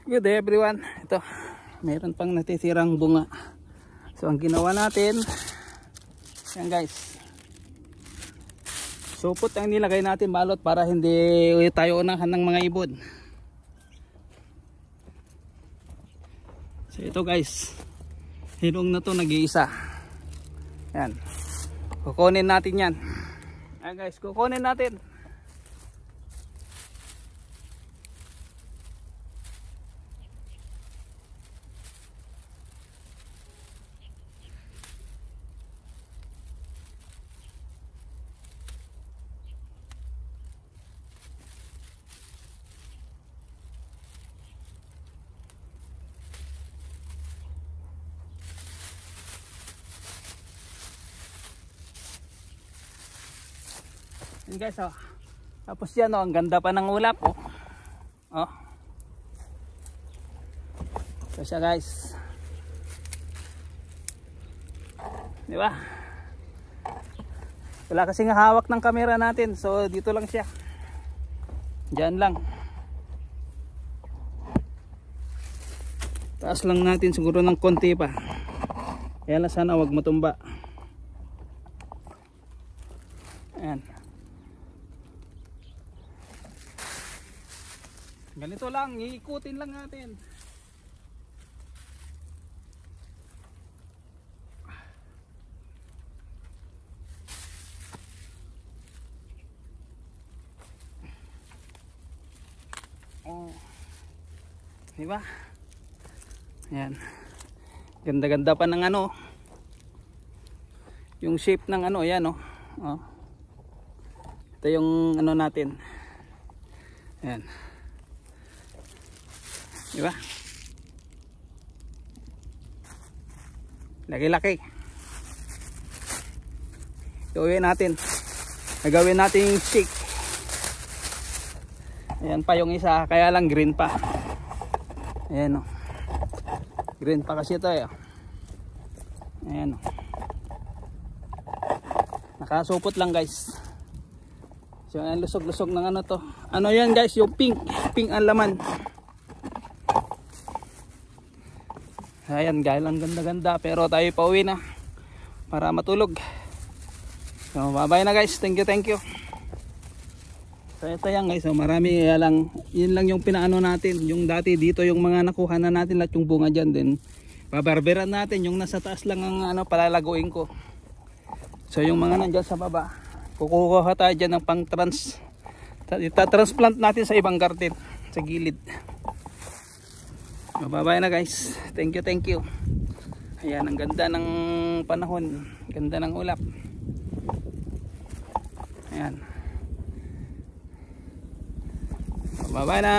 Good day everyone. Ito, mayroon pang natitirang bunga. So ang ginawa natin, yan guys, supot ang nilagay natin balot para hindi tayo unahan ng mga ibon. So ito guys, hilong na to nag-iisa. Yan, kukunin natin yan. Ayan guys, kukunin natin. Yan guys, oh. Tapos yan, oh, ang ganda pa ng ulap, oh. Oh. So siya guys, di ba? Wala kasing hawak ng camera natin, so dito lang siya, diyan lang. Taas lang natin siguro ng konti pa, kaya lang sana wag matumba. Ayan, ganito lang, iikutin lang natin. Oh, diba? Ayan, ganda-ganda pa ng ano, yung shape ng ano, ayan, oh. Oh. Ito yung ano natin. Ayan, diba? Laki-laki. Gawin natin, nagawin natin shake. Ayan pa yung isa, kaya lang green pa. Ayan, oh. Green pa kasi ito, eh. Ayan, oh. Nakasupot lang guys. So ayan, lusog-lusog ng ano to. Ano yan guys, yung pink. Pink ang laman. Ayan guys, ang ganda-ganda. Pero tayo pauwi na para matulog. So bye-bye na guys. Thank you. So ito yan guys, so marami lang, yun lang yung pinaano natin. Yung dati dito yung mga nakuha na natin lahat yung bunga dyan. Then babarberan natin yung nasa taas lang ang ano, palalaguin ko. So yung mga nandyan sa baba, kukuha tayo dyan ng pang transplant natin sa ibang garden, sa gilid. So bye bye na guys. Thank you. Ayan, ang ganda ng panahon, ganda ng ulap. Ayan, bye bye na.